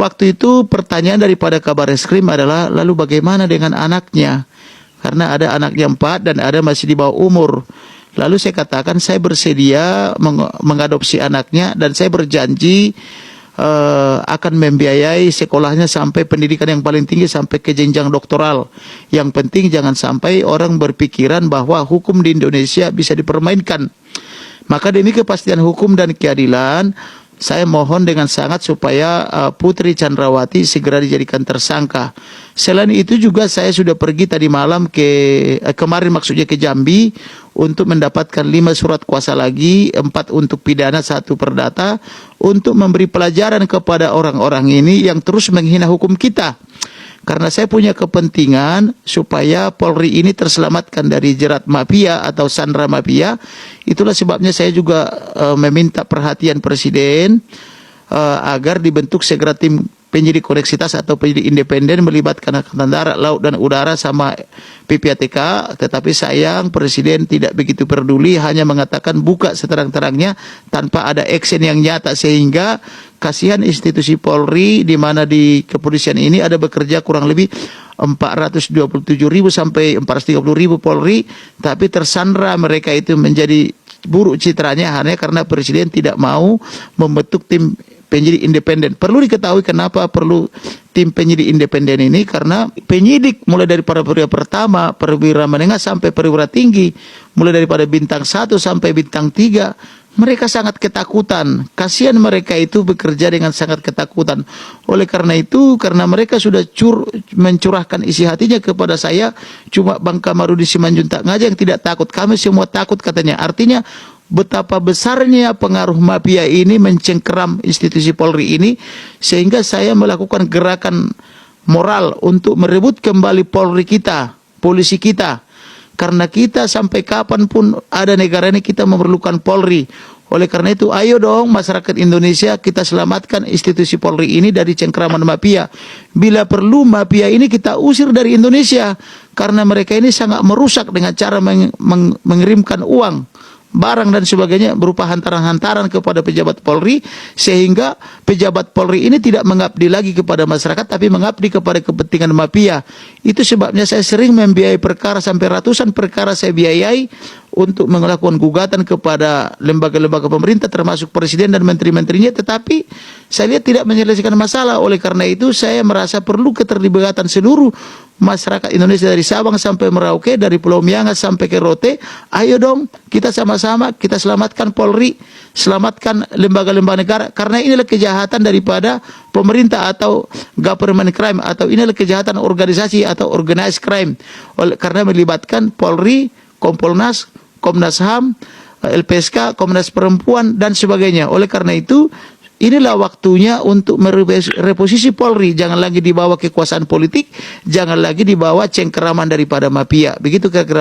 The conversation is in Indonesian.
Waktu itu pertanyaan daripada Kabar Reskrim adalah, lalu bagaimana dengan anaknya? Karena ada anaknya 4 dan ada masih di bawah umur. Lalu saya katakan saya bersedia mengadopsi anaknya dan saya berjanji akan membiayai sekolahnya sampai pendidikan yang paling tinggi, sampai ke jenjang doktoral. Yang penting jangan sampai orang berpikiran bahwa hukum di Indonesia bisa dipermainkan. Maka demi kepastian hukum dan keadilan, saya mohon dengan sangat supaya Putri Chandrawati segera dijadikan tersangka. Selain itu juga saya sudah pergi tadi malam kemarin maksudnya ke Jambi untuk mendapatkan 5 surat kuasa lagi, 4 untuk pidana, 1 perdata, untuk memberi pelajaran kepada orang-orang ini yang terus menghina hukum kita. Karena saya punya kepentingan supaya Polri ini terselamatkan dari jerat mafia atau sandera mafia. Itulah sebabnya saya juga meminta perhatian Presiden agar dibentuk segera tim penyidik koneksitas atau penyidik independen melibatkan Angkatan Darat, Laut dan Udara sama PPATK. Tetapi sayang Presiden tidak begitu peduli, hanya mengatakan buka seterang-terangnya tanpa ada action yang nyata, sehingga kasihan institusi Polri di mana di kepolisian ini ada bekerja kurang lebih 427.000 sampai 430.000 Polri, tapi tersandra mereka itu menjadi buruk citranya hanya karena Presiden tidak mau membentuk tim penyidik independen. Perlu diketahui kenapa perlu tim penyidik independen ini, karena penyidik mulai dari perwira pertama, perwira menengah sampai perwira tinggi, mulai daripada bintang 1 sampai bintang 3, mereka sangat ketakutan. Kasihan mereka itu bekerja dengan sangat ketakutan. Oleh karena itu, karena mereka sudah mencurahkan isi hatinya kepada saya, cuma Bang Kamarudin Simanjuntak aja yang tidak takut. Kami semua takut katanya. Artinya betapa besarnya pengaruh mafia ini mencengkeram institusi Polri ini, sehingga saya melakukan gerakan moral untuk merebut kembali Polri kita, polisi kita. Karena kita sampai kapanpun ada negara ini kita memerlukan Polri. Oleh karena itu, ayo dong masyarakat Indonesia, kita selamatkan institusi Polri ini dari cengkeraman mafia. Bila perlu mafia ini kita usir dari Indonesia, karena mereka ini sangat merusak dengan cara mengirimkan uang, barang dan sebagainya berupa hantaran-hantaran kepada pejabat Polri, sehingga pejabat Polri ini tidak mengabdi lagi kepada masyarakat tapi mengabdi kepada kepentingan mafia. Itu sebabnya saya sering membiayai perkara, sampai ratusan perkara saya biayai untuk melakukan gugatan kepada lembaga-lembaga pemerintah termasuk Presiden dan menteri-menterinya, tetapi saya lihat tidak menyelesaikan masalah. Oleh karena itu saya merasa perlu keterlibatan seluruh masyarakat Indonesia dari Sabang sampai Merauke, dari Pulau Miangas sampai ke Rote. Ayo dong kita sama-sama kita selamatkan Polri, selamatkan lembaga-lembaga negara, karena inilah kejahatan daripada pemerintah atau government crime, atau inilah kejahatan organisasi atau organized crime, karena melibatkan Polri, Kompolnas, Komnas HAM, LPSK, Komnas Perempuan dan sebagainya. Oleh karena itu inilah waktunya untuk mereposisi Polri, jangan lagi dibawa kekuasaan politik, jangan lagi dibawa cengkeraman daripada mafia. Begitu kira-kira.